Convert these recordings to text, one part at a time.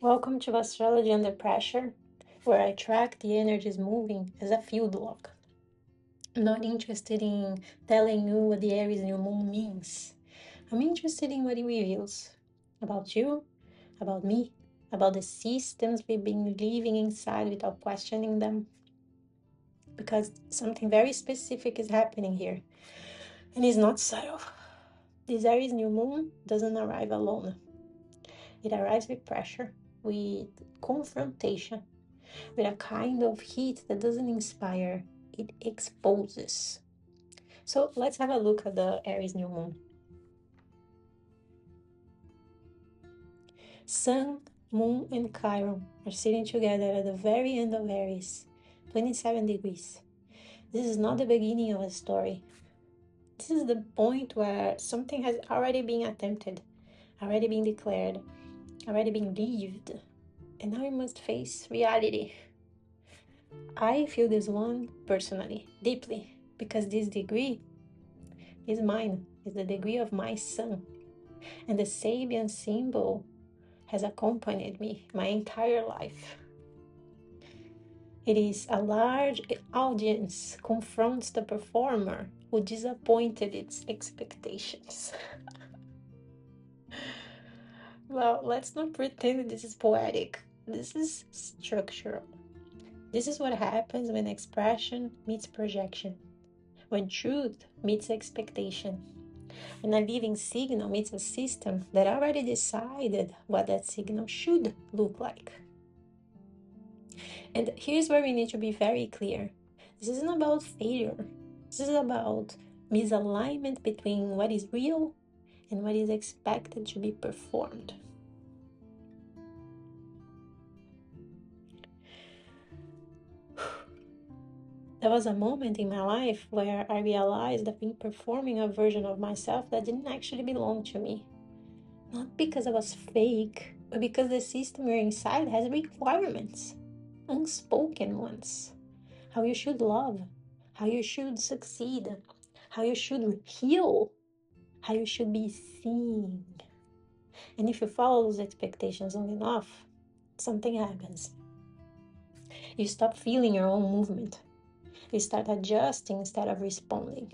Welcome to Astrology Under Pressure, where I track the energies moving as a field log. I'm not interested in telling you what the Aries New Moon means. I'm interested in what it reveals about you, about me, about the systems we've been living inside without questioning them. Because something very specific is happening here, and it's not subtle. This Aries New Moon doesn't arrive alone. It arrives with pressure, with confrontation, with a kind of heat that doesn't inspire, it exposes. So let's have a look at the Aries New Moon. Sun, Moon, and Chiron are sitting together at the very end of Aries, 27 degrees. This is not the beginning of a story. This is the point where something has already been attempted, already been declared, already been lived, and now we must face reality. I feel this one personally, deeply, because this degree is mine, is the degree of my sun. And the Sabian symbol has accompanied me my entire life. It is a large audience confronts the performer who disappointed its expectations. Well, let's not pretend this is poetic. This is structural. This is what happens when expression meets projection, when truth meets expectation, when a living signal meets a system that already decided what that signal should look like. And here's where we need to be very clear. This isn't about failure. This is about misalignment between what is real and what is expected to be performed. There was a moment in my life where I realized I've been performing a version of myself that didn't actually belong to me. Not because I was fake, but because the system you're inside has requirements, unspoken ones. How you should love, how you should succeed, how you should heal, how you should be seen. And if you follow those expectations long enough, something happens. You stop feeling your own movement. You start adjusting instead of responding.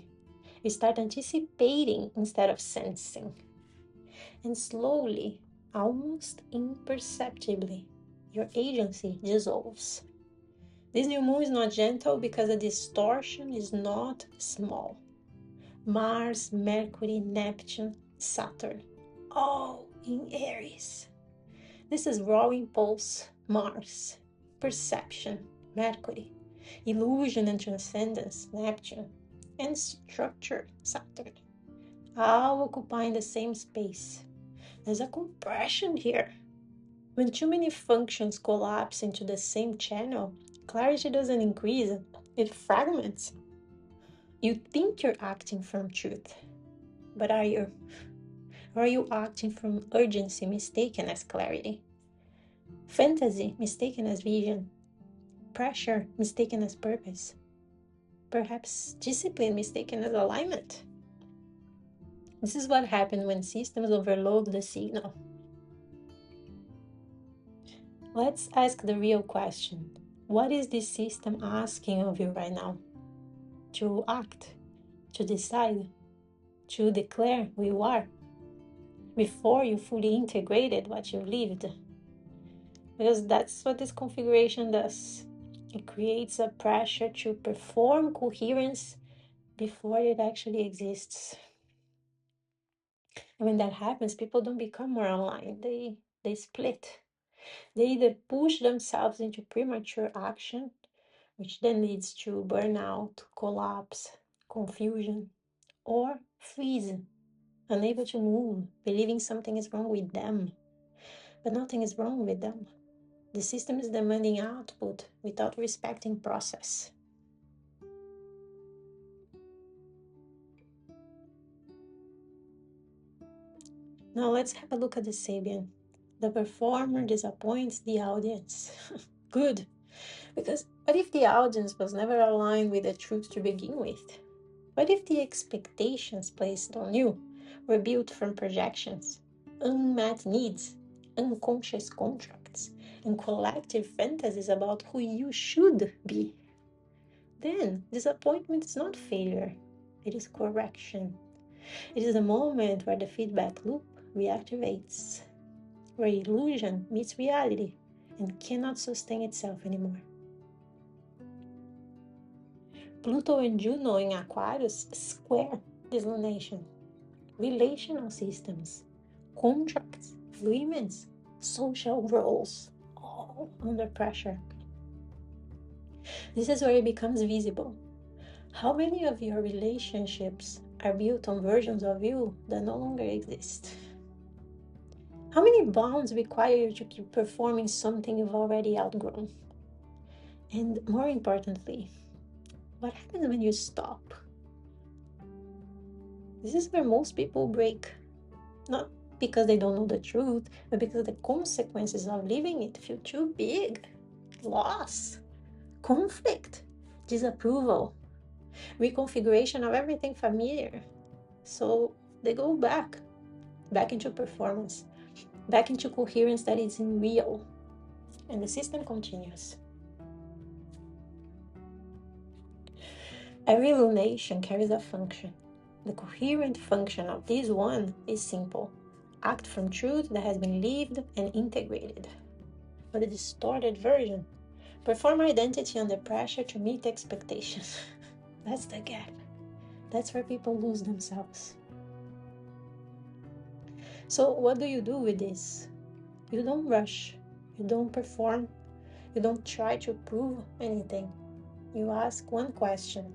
You start anticipating instead of sensing. And slowly, almost imperceptibly, your agency dissolves. This new moon is not gentle because the distortion is not small. Mars, Mercury, Neptune, Saturn, all in Aries. This is raw impulse, Mars, perception, Mercury, illusion and transcendence, Neptune, and structure, Saturn, all occupying the same space. There's a compression here. When too many functions collapse into the same channel, clarity doesn't increase, it fragments. You think you're acting from truth, but are you? Or are you acting from urgency mistaken as clarity? Fantasy mistaken as vision? Pressure mistaken as purpose? Perhaps discipline mistaken as alignment? This is what happens when systems overload the signal. Let's ask the real question. What is this system asking of you right now? To act, to decide, to declare who you are before you fully integrated what you lived. Because that's what this configuration does. It creates a pressure to perform coherence before it actually exists. And when that happens, people don't become more aligned. They split. They either push themselves into premature action, which then leads to burnout, collapse, confusion, or freeze, unable to move, believing something is wrong with them. But nothing is wrong with them. The system is demanding output without respecting process. Now let's have a look at the Sabian. The performer disappoints the audience. Good, because what if the audience was never aligned with the truth to begin with? What if the expectations placed on you were built from projections, unmet needs, unconscious contracts? thoughts and collective fantasies about who you should be. Then disappointment is not failure, it is correction. It is a moment where the feedback loop reactivates, where illusion meets reality and cannot sustain itself anymore. Pluto and Juno in Aquarius square this lunation. Relational systems, contracts, agreements, social roles, all under pressure. This is where it becomes visible. How many of your relationships are built on versions of you that no longer exist? How many bonds require you to keep performing something you've already outgrown? And more importantly, what happens when you stop? This is where most people break. Not because they don't know the truth, but because the consequences of living it feel too big. Loss, conflict, disapproval, reconfiguration of everything familiar. So they go back into performance, back into coherence that is real, and the system continues. Every lunation carries a function. The coherent function of this one is simple. Act from truth that has been lived and integrated. But the distorted version, perform identity under pressure to meet expectations. That's the gap. That's where people lose themselves. So what do you do with this? You don't rush. You don't perform. You don't try to prove anything. You ask one question.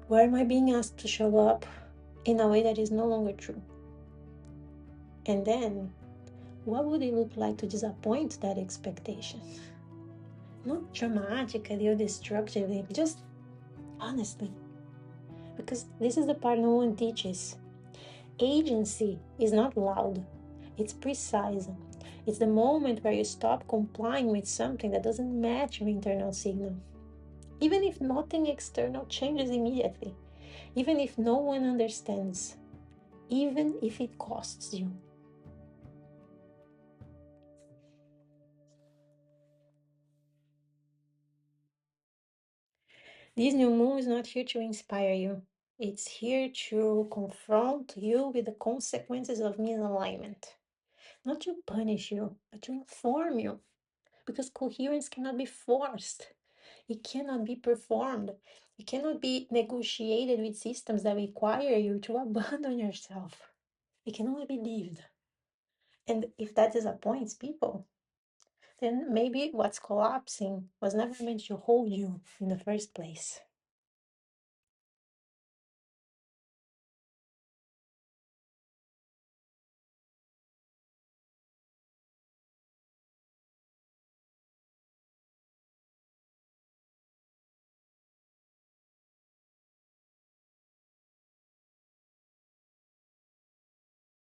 Where am I being asked to show up in a way that is no longer true? And then, what would it look like to disappoint that expectation? Not dramatically or destructively, just honestly. Because this is the part no one teaches. Agency is not loud, it's precise. It's the moment where you stop complying with something that doesn't match your internal signal. Even if nothing external changes immediately, even if no one understands, even if it costs you. This new moon is not here to inspire you. It's here to confront you with the consequences of misalignment. Not to punish you, but to inform you. Because coherence cannot be forced. It cannot be performed. It cannot be negotiated with systems that require you to abandon yourself. It can only be lived. And if that disappoints people, then maybe what's collapsing was never meant to hold you in the first place.